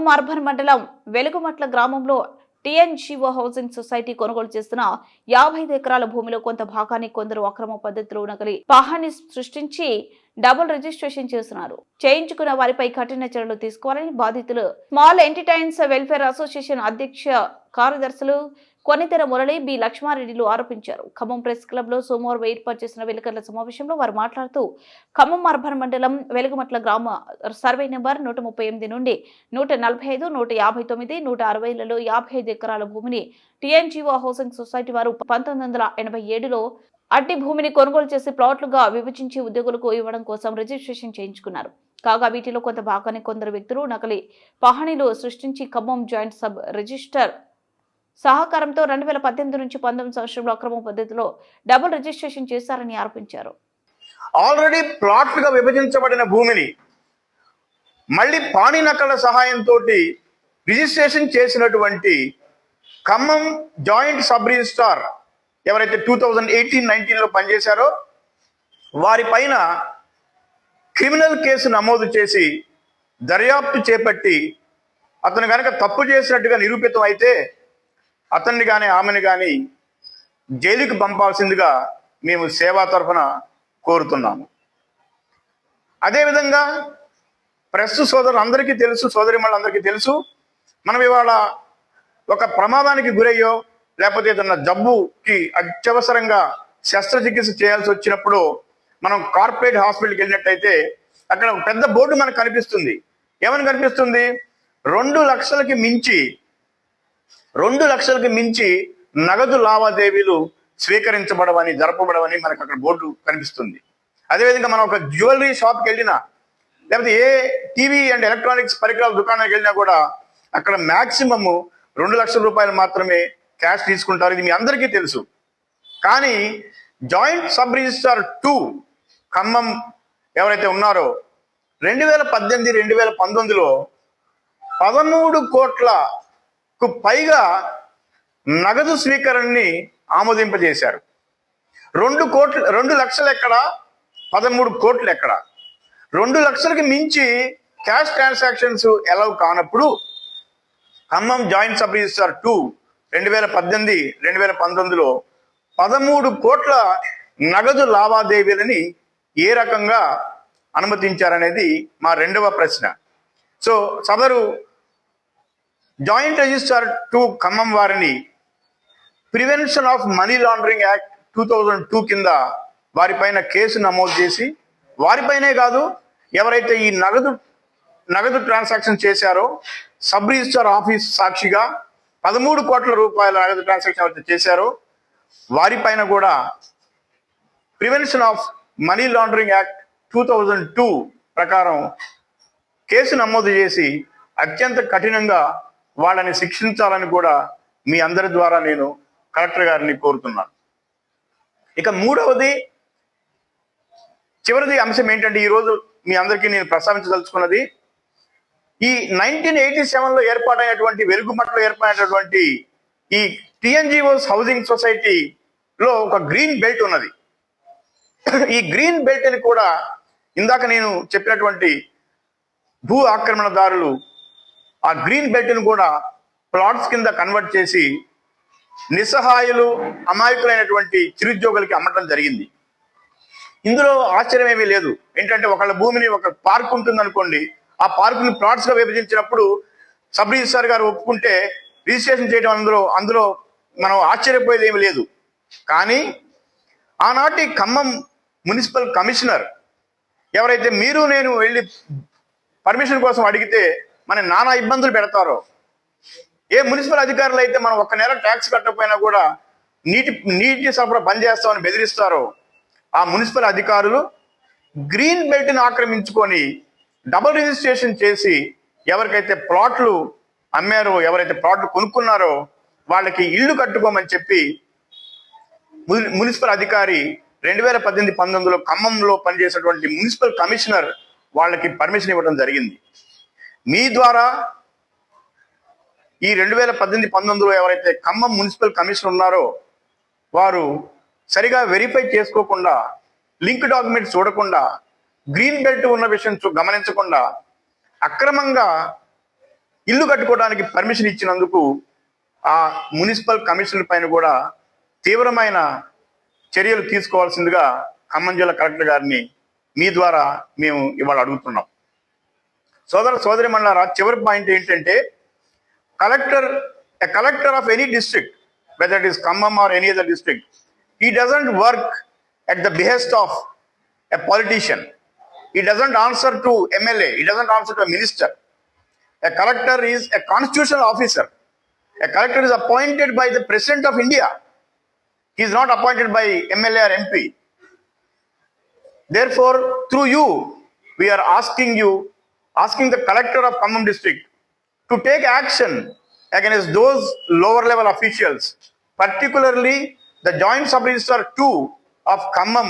Khammam urban మండలం వెలుగుమట్ల గ్రామంలో TNGO housing society కొనుగోలు చేస్తున్న 55 ఎకరాల భూమిలో కొంత భాగాన్ని కొందరు అక్రమ పద్ధతిలో నకిలీ పహాన్ని సృష్టించి డబుల్ రిజిస్ట్రేషన్ చేయించుకున్న వారిపై కఠిన చర్యలు తీసుకోవాలని బాధితులు స్మాల్ ఎంటర్టైన్స్ వెల్ఫేర్ అసోసియేషన్ అధ్యక్ష కార్యదర్శులు కొనితెర మురళి బి లక్ష్మారెడ్డిలు ఆరోపించారు. ఖమ్మం ప్రెస్ క్లబ్ లో సోమవారం ఏర్పాటు చేసిన విలేకరుల సమావేశంలో వారు మాట్లాడుతూ ఖమ్మం అర్బన్ మండలం వెలుగుమట్ల గ్రామ సర్వే నెంబర్ 138 నుండి 145, 159, 160లలో 55 ఎకరాల భూమిని టీఎన్జీఓ హౌసింగ్ సొసైటీ వారు 1987లో అట్టి భూమిని కొనుగోలు చేసి ప్లాట్లుగా విభజించి ఉద్యోగులకు ఇవ్వడం కోసం రిజిస్ట్రేషన్ చేయించుకున్నారు. కాగా వీటిలో కొంత భాగాన్ని కొందరు వ్యక్తులు నకిలీ పహాణీలు సృష్టించి ఖమ్మం జాయింట్ సబ్ రిజిస్టర్ సహకారంతో 2018 నుంచి 19 సంవత్సరంలో అక్రమ పద్ధతిలో డబుల్ రిజిస్ట్రేషన్ చేశారని ఆరోపించారు. ఆల్రెడీ ప్లాట్లుగా విభజించబడిన భూమిని మళ్ళీ పాణి నకల సహాయంతో రిజిస్ట్రేషన్ చేసినటువంటి ఖమ్మం జాయింట్ సబ్ రిజిస్ట్రార్ ఎవరైతే 2018-19లో పనిచేశారో వారి పైన క్రిమినల్ కేసు నమోదు చేసి దర్యాప్తు చేపట్టి అతను కనుక తప్పు చేసినట్టుగా నిరూపితం అయితే అతన్ని కానీ ఆమెను కానీ జైలుకి పంపాల్సిందిగా మేము సేవా తరఫున కోరుతున్నాము. అదేవిధంగా ప్రెస్ సోదరులందరికీ తెలుసు, సోదరిమణులందరికీ తెలుసు, మనం ఇవాళ ఒక ప్రమాదానికి గురయ్యో లేకపోతే ఏదన్నా జబ్బుకి అత్యవసరంగా శస్త్రచికిత్స చేయాల్సి వచ్చినప్పుడు మనం కార్పొరేట్ హాస్పిటల్కి వెళ్ళినట్టయితే అక్కడ ఒక పెద్ద బోర్డు మనకు కనిపిస్తుంది. ఏమని కనిపిస్తుంది? 2 లక్షలకి మించి నగదు లావాదేవీలు స్వీకరించబడవని, జరపబడవని మనకు అక్కడ బోర్డు కనిపిస్తుంది. అదేవిధంగా మనం ఒక జ్యువెలరీ షాప్కి వెళ్ళినా లేకపోతే ఏ టీవీ అండ్ ఎలక్ట్రానిక్స్ పరికరాల దుకాణానికి వెళ్ళినా కూడా అక్కడ మ్యాక్సిమమ్ 2 లక్షల రూపాయలు మాత్రమే క్యాష్ తీసుకుంటారు. ఇది మీ అందరికీ తెలుసు. కానీ జాయింట్ సబ్ రిజిస్ట్రార్ 2 ఖమ్మం ఎవరైతే ఉన్నారో 2018-2019లో 13 కోట్లకు పైగా నగదు స్వీకరణని ఆమోదింపజేశారు. 2 లక్షలు ఎక్కడ, 13 కోట్లు ఎక్కడ? 2 లక్షలకి మించి క్యాష్ ట్రాన్సాక్షన్స్ అలౌ కానప్పుడు ఖమ్మం జాయింట్ సబ్ రిజిస్ట్రార్ 2 2018-2019లో 13 కోట్ల నగదు లావాదేవీలని ఏ రకంగా అనుమతించారనేది మా రెండవ ప్రశ్న. సో సదరు జాయింట్ రిజిస్ట్రార్ 2 ఖమ్మం వారిని prevention of money laundering act 2002 కింద వారిపైన కేసు నమోదు చేసి, వారిపైనే కాదు ఎవరైతే ఈ నగదు ట్రాన్సాక్షన్ చేశారో సబ్ రిజిస్ట్రార్ ఆఫీస్ సాక్షిగా 13 కోట్ల రూపాయల నగదు ట్రాన్సాక్షన్ ఎవరైతే చేశారో వారిపైన కూడా prevention of money laundering act 2002 ప్రకారం కేసు నమోదు చేసి అత్యంత కఠినంగా వాళ్ళని శిక్షించాలని కూడా మీ అందరి ద్వారా నేను కలెక్టర్ గారిని కోరుతున్నాను. ఇక మూడవది, చివరిది అంశం ఏంటంటే ఈరోజు మీ అందరికీ నేను ప్రస్తావించదలుచుకున్నది, ఈ 1987లో ఏర్పాటైనటువంటి వెలుగుమట్లో ఏర్పడినటువంటి ఈ టీఎన్జీఓస్ హౌసింగ్ సొసైటీలో ఒక గ్రీన్ బెల్ట్ ఉన్నది. ఈ గ్రీన్ బెల్ట్ అని కూడా ఇందాక నేను చెప్పినటువంటి భూ ఆక్రమణదారులు ఆ గ్రీన్ బెల్ట్ను కూడా ప్లాట్స్ కింద కన్వర్ట్ చేసి నిస్సహాయులు, అమాయకులైనటువంటి చిరుద్యోగులకి అమ్మటం జరిగింది. ఇందులో ఆశ్చర్యం ఏమీ లేదు. ఏంటంటే ఒకళ్ళ భూమిని, ఒక పార్క్ ఉంటుంది అనుకోండి, ఆ పార్కుని ప్లాట్స్ గా విభజించినప్పుడు సబ్ రిజిస్ట్రార్ గారు ఒప్పుకుంటే రిజిస్ట్రేషన్ చేయడం అందులో మనం ఆశ్చర్యపోయేది ఏమి లేదు. కానీ ఆనాటి ఖమ్మం మున్సిపల్ కమిషనర్ ఎవరైతే మీరు నేను వెళ్ళి పర్మిషన్ కోసం అడిగితే మన నానా ఇబ్బందులు పెడతారో, ఏ మున్సిపల్ అధికారులు అయితే మనం 1 నెల ట్యాక్స్ కట్టకపోయినా కూడా నీటి సరఫరా బంద్ చేస్తామని బెదిరిస్తారో, ఆ మున్సిపల్ అధికారులు గ్రీన్ బెల్ట్ని ఆక్రమించుకొని డబుల్ రిజిస్ట్రేషన్ చేసి ఎవరికైతే ప్లాట్లు అమ్మారో, ఎవరైతే ప్లాట్లు కొనుక్కున్నారో వాళ్ళకి ఇల్లు కట్టుకోమని చెప్పి మున్సిపల్ అధికారి 2018-19లో ఖమ్మంలో పనిచేసినటువంటి మున్సిపల్ కమిషనర్ వాళ్ళకి పర్మిషన్ ఇవ్వడం జరిగింది. మీ ద్వారా ఈ 2018-19లో ఎవరైతే ఖమ్మం మున్సిపల్ కమిషనర్ ఉన్నారో వారు సరిగా వెరిఫై చేసుకోకుండా, లింక్ డాక్యుమెంట్స్ చూడకుండా, గ్రీన్ బెల్ట్ ఉన్న విషయం గమనించకుండా అక్రమంగా ఇల్లు కట్టుకోవడానికి పర్మిషన్ ఇచ్చినందుకు ఆ మున్సిపల్ కమిషనర్ పైన కూడా తీవ్రమైన చర్యలు తీసుకోవాల్సిందిగా ఖమ్మం జిల్లా కలెక్టర్ గారిని మీ ద్వారా మేము ఇవాళ అడుగుతున్నాం. సోదరి మండలారా, చివరి పాయింట్ ఏంటంటే collector of any district, whether it is Khammam or any other district, he doesn't work at the behest of a politician. He doesn't answer to MLA. He doesn't answer to a minister. A collector is a constitutional officer. A collector is appointed by the President of India. He is not appointed by MLA or MP. Therefore, through you, we are asking the collector of Khammam district to take action against those lower level officials, particularly the Joint Sub Registrar 2 of Khammam